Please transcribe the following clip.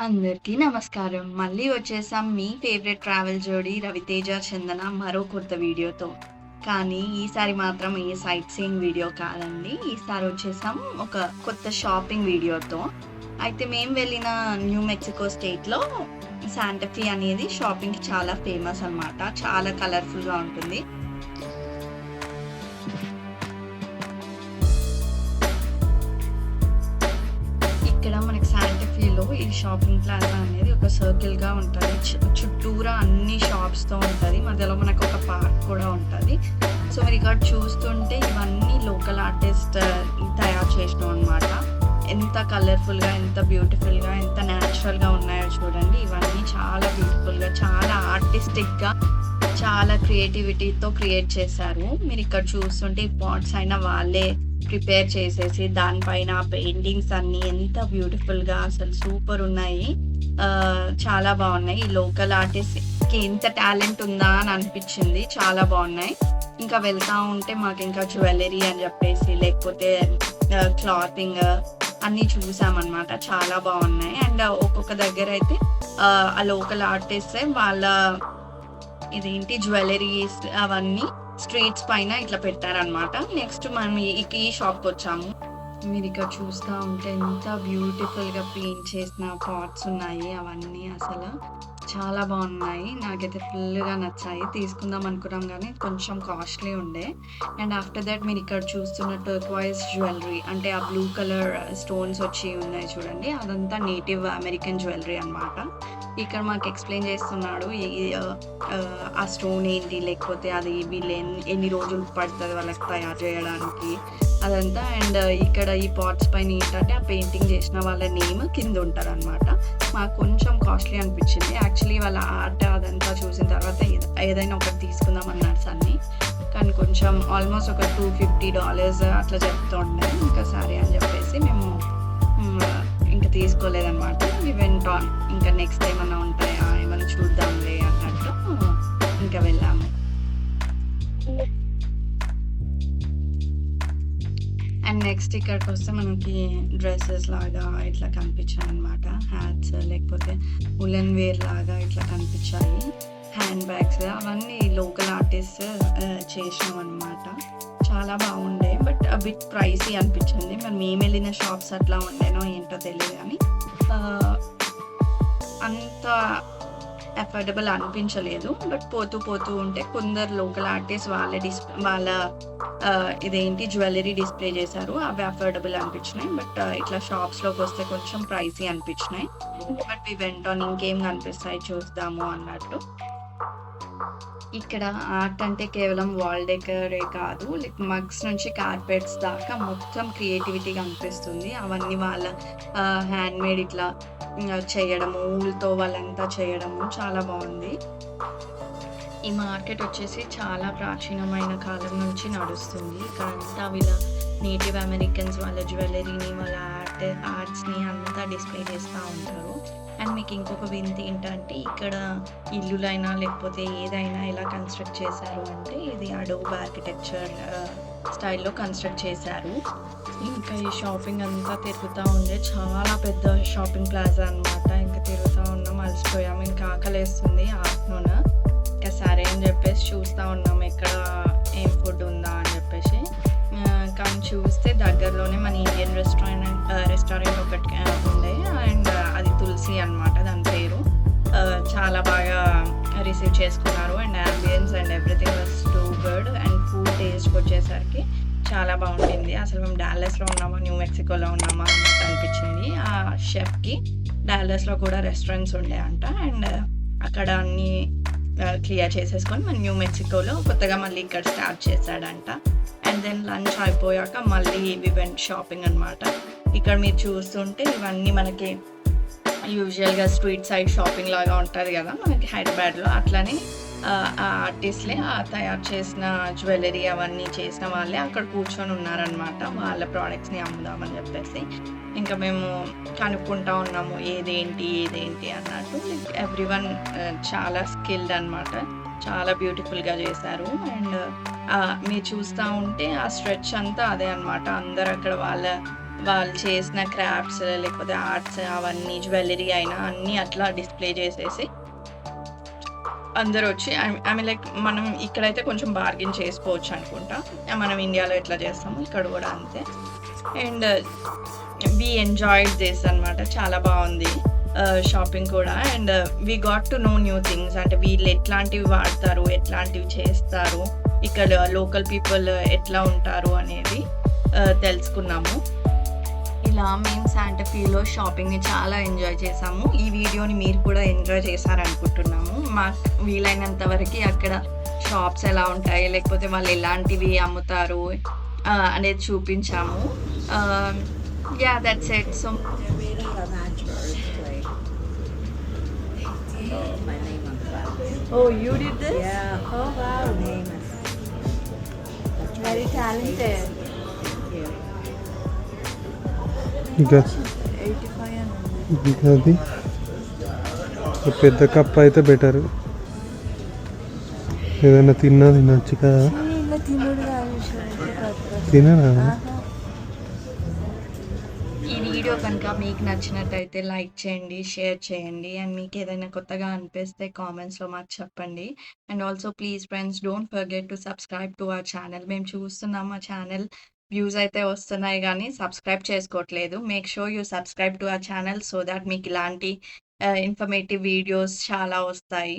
అందరికీ నమస్కారం. మళ్ళీ వచ్చేసాం మీ ఫేవరెట్ ట్రావెల్ జోడీ రవితేజ, చందన మరో కొత్త వీడియోతో. కానీ ఈసారి మాత్రం ఏ సైట్ సీయింగ్ వీడియో కాదండి. ఈసారి వచ్చేసాం ఒక కొత్త షాపింగ్ వీడియోతో. అయితే మేము వెళ్ళిన న్యూ మెక్సికో స్టేట్‌లో శాంటాఫీ అనేది షాపింగ్‌కి చాలా ఫేమస్ అనమాట. చాలా కలర్‌ఫుల్‌గా ఉంటుంది. ఇక్కడ మనకి శాంటాఫీలో ఈ షాపింగ్ ప్లాజా అనేది ఒక సర్కిల్‌గా ఉంటది. చుట్టూరా అన్ని షాప్స్‌తో ఉంటది. మధ్యలో మనకు ఒక పార్క్ కూడా ఉంటది. సో మీరు ఇక్కడ చూస్తుంటే ఇవన్నీ లోకల్ ఆర్టిస్ట్ తయారు చేసినవన్నమాట. ఎంత కలర్‌ఫుల్‌గా, ఎంత బ్యూటిఫుల్‌గా, ఎంత న్యాచురల్‌గా ఉన్నాయో చూడండి. ఇవన్నీ చాలా బ్యూటిఫుల్‌గా, చాలా ఆర్టిస్టిక్‌గా, చాలా క్రియేటివిటీతో క్రియేట్ చేశారు. మీరు ఇక్కడ చూస్తుంటే ఈ పాట్స్ అయినా వాళ్ళే ప్రిపేర్ చేసేసి దానిపైన పెయింటింగ్స్ అన్నీ ఎంత బ్యూటిఫుల్‌గా అసలు సూపర్ ఉన్నాయి. చాలా బాగున్నాయి. ఈ లోకల్ ఆర్టిస్ట్‌కి ఇంత టాలెంట్ ఉందా అని అనిపించింది. చాలా బాగున్నాయి. ఇంకా వెళ్తా ఉంటే మాకు ఇంకా జ్యువెలరీ అని చెప్పేసి లేకపోతే క్లాతింగ్ అన్నీ చూసామన్నమాట. చాలా బాగున్నాయి. అండ్ ఒక్కొక్క దగ్గర అయితే ఆ లోకల్ ఆర్టిస్టే వాళ్ళ ఇదేంటి జ్యువెలరీస్ అవన్నీ స్ట్రీట్స్ పైన ఇట్లా పెట్టారనమాట. నెక్స్ట్ మనం ఈ షాప్కి వచ్చాము. మీరు ఇక్కడ చూస్తూ ఉంటే ఎంత బ్యూటిఫుల్గా పెయింట్ చేసిన పాట్స్ ఉన్నాయి. అవన్నీ అసలు చాలా బాగున్నాయి. నాకైతే ఫుల్గా నచ్చాయి. తీసుకుందాం అనుకున్నాం కానీ కొంచెం కాస్ట్లీ ఉండే. అండ్ ఆఫ్టర్ దట్ మీరు ఇక్కడ చూస్తున్న టర్క్వైజ్ జ్యువెలరీ అంటే ఆ బ్లూ కలర్ స్టోన్స్ వచ్చి ఉన్నాయి చూడండి. అదంతా నేటివ్ అమెరికన్ జ్యువెలరీ అనమాట. ఇక్కడ మాకు ఎక్స్ప్లెయిన్ చేస్తున్నాడు ఆ స్టోన్ ఏంటి, లేకపోతే అది వీళ్ళు ఎన్ని రోజులు పడుతుంది వాళ్ళకి తయారు చేయడానికి అదంతా. అండ్ ఇక్కడ ఈ పాట్స్ పైన ఏంటంటే ఆ పెయింటింగ్ చేసిన వాళ్ళ నేమ్ కింద ఉంటుంది అనమాట. మాకు కొంచెం కాస్ట్లీ అనిపించింది. యాక్చువల్లీ వాళ్ళ ఆర్ట్ అదంతా చూసిన తర్వాత ఏదైనా ఒకటి తీసుకుందాం అన్నారు సన్ని. కానీ కొంచెం ఆల్మోస్ట్ ఒక $250 అట్లా చెప్తుండే. ఇంకా సరే అని చెప్పేసి మేము ఇంకా తీసుకోలేదన్నమాట. We went on. ఇంకా నెక్స్ట్ ఏమన్నా ఉంటాయా ఏమన్నా చూద్దాంలే అన్నట్టు ఇంకా వెళ్ళాము. అండ్ నెక్స్ట్ ఇక్కడికి వస్తే మనకి డ్రెస్సెస్ లాగా ఇట్లా కనిపించాయి అనమాట. హ్యాట్స్ లేకపోతే ఉలెన్ వేర్ లాగా ఇట్లా కనిపించాయి. హ్యాండ్ బ్యాగ్స్ అవన్నీ లోకల్ ఆర్టిస్ట్ చేసినాం అనమాట. చాలా బాగుండే. బట్ బిట్ ప్రైసీ అనిపించింది. మరి మేము వెళ్ళిన షాప్స్ అట్లా ఉండేనో ఏంటో తెలియదు కానీ అంత అఫోర్డబుల్ అనిపించలేదు. బట్ పోతూ ఉంటే కొందరు లోకల్ ఆర్టిస్ట్ వాళ్ళ ఇదేంటి జ్యువెలరీ డిస్ప్లే చేశారు. అవి అఫోర్డబుల్ అనిపించినాయి. బట్ ఇట్లా షాప్స్లోకి వస్తే కొంచెం ప్రైసీ అనిపించినాయి. But we went on. ఇంకేం కనిపిస్తాయి చూద్దాము అన్నట్టు. ఇక్కడ ఆర్ట్ అంటే కేవలం వాల్ డెకరే కాదు, లైక్ మగ్స్ నుంచి కార్పెట్స్ దాకా మొత్తం క్రియేటివిటీ కనిపిస్తుంది. అవన్నీ వాళ్ళ హ్యాండ్మేడ్ ఇట్లా చేయడము, ఊళ్ళతో వాళ్ళంతా చేయడము చాలా బాగుంది. ఈ మార్కెట్ వచ్చేసి చాలా ప్రాచీనమైన కాలం నుంచి నడుస్తుంది. ఇక్కడంతా వీళ్ళ నేటివ్ అమెరికన్స్ వాళ్ళ జ్యువెలరీని, వాళ్ళ ఆర్ట్స్ని అంతా డిస్ప్లే చేస్తూ ఉంటారు. అండ్ మీకు ఇంకొక వింత ఏంటంటే ఇక్కడ ఇల్లులైనా లేకపోతే ఏదైనా ఎలా కన్స్ట్రక్ట్ చేశారు అంటే ఇది అడోబ్ ఆర్కిటెక్చర్ స్టైల్లో కన్స్ట్రక్ట్ చేశారు. ఇంకా ఈ షాపింగ్ అంతా తిరుగుతూ ఉండే. చాలా పెద్ద షాపింగ్ ప్లాజా అనమాట. ఇంకా తిరుగుతూ ఉన్నాం, అలసిపోయాము. ఇంకా ఆకలేస్తుంది ఆఫ్టర్నూన్. ఇంకా సరే అని చెప్పేసి చూస్తూ ఉన్నాము ఎక్కడ ఏం ఫుడ్ ఉందా అని చెప్పేసి. కానీ చూస్తే దగ్గరలోనే మన ఇండియన్ రెస్టారెంట్ ఒకటి ఉండే. అండ్ అది తులసి అనమాట దాని పేరు. చాలా బాగా రిసీవ్ చేసుకున్నారు. And ambience and everything was too good. And food టేస్ట్కి వచ్చేసరికి చాలా బాగుంటుంది. అసలు మేము డాలస్లో ఉన్నామా న్యూ మెక్సికోలో ఉన్నామా అన్నట్టు అనిపించింది. ఆ షెఫ్కి డాలస్లో కూడా రెస్టారెంట్స్ ఉండే అంట. అండ్ అక్కడ అన్నీ క్లియర్ చేసేసుకొని మన న్యూ మెక్సికోలో కొత్తగా మళ్ళీ ఇక్కడ స్టార్ట్ చేశాడంట. అండ్ దెన్ లంచ్ అయిపోయాక మళ్ళీ ఈవెంట్ షాపింగ్ అనమాట. ఇక్కడ మీరు చూస్తుంటే ఇవన్నీ మనకి యూజువల్గా స్ట్రీట్ సైడ్ షాపింగ్ లాగా ఉంటుంది కదా మనకి హైదరాబాద్లో. అట్లనే ఆ ఆర్టిస్ట్లే తయారు చేసిన జ్యువెలరీ అవన్నీ చేసిన వాళ్ళే అక్కడ కూర్చొని ఉన్నారనమాట. వాళ్ళ ప్రోడక్ట్స్ని అమ్ముదామని చెప్పేసి ఇంకా మేము కనుక్కుంటా ఉన్నాము ఏదేంటి అన్నట్టు. లైక్ ఎవ్రీవన్ చాలా స్కిల్డ్ అనమాట. చాలా బ్యూటిఫుల్గా చేశారు. అండ్ మీరు చూస్తూ ఉంటే ఆ స్ట్రెచ్ అంతా అదే అనమాట. అందరు అక్కడ వాళ్ళ వాళ్ళు చేసిన క్రాఫ్ట్స్ లేకపోతే ఆర్ట్స్ అవన్నీ జ్యువెల్లరీ అయినా అన్నీ అట్లా డిస్‌ప్లే చేసేసి అందరొచ్చి ఐ మీన్ లైక్ మనం ఇక్కడైతే కొంచెం బార్గెయిన్ చేసుకోవచ్చు అనుకుంటా. మనం ఇండియాలో ఎట్లా చేస్తామో ఇక్కడ గూడా అంతే. అండ్ వి ఎంజాయ్డ్ దిస్ అనమాట. చాలా బావుంది షాపింగ్ కూడా. And we got to know new things. అంటే వీళ్ళు ఎట్లాంటివి వాడతారు, ఎట్లాంటివి చేస్తారు, ఇక్కడ లోకల్ పీపుల్ ఎట్లా ఉంటారు అనేది తెలుసుకున్నాము. ఇలా మేము శాంటాఫీలో షాపింగ్‌ని చాలా ఎంజాయ్ చేశాము. ఈ వీడియోని మీరు కూడా ఎంజాయ్ చేశారనుకుంటున్నాము. మాకు వీలైనంత వరకి అక్కడ షాప్స్ ఎలా ఉంటాయి, లేకపోతే వాళ్ళు ఎలాంటివి అమ్ముతారు అనేది చూపించాము. Yeah! That's it. So They're reading the match birthday. So my name on that. Oh, you did this? Yeah. Oh, wow. My name is. Very talented. Thank you. ఇంకా 85 అని ఉంది. ఇంకా అది ఒక పెద్ద కప్ అయితే బెటర్. ఏదైనా తినొచ్చు కదా. ఇలా తినుడు కాదు. తినరా? ఈ వీడియో కనుక మీకు నచ్చినట్టయితే లైక్ చేయండి, షేర్ చేయండి. అండ్ మీకు ఏదైనా కొత్తగా అనిపిస్తే కామెంట్స్‌లో మాకు చెప్పండి. And also please friends don't forget to subscribe to our channel. మేము చూస్తున్నాం మా ఛానల్ వ్యూస్ అయితే వస్తున్నాయి కానీ సబ్స్క్రైబ్ చేసుకోవట్లేదు. Make sure you subscribe to our channel so that మీకు ఇలాంటి ఇన్ఫర్మేటివ్ వీడియోస్ చాలా వస్తాయి.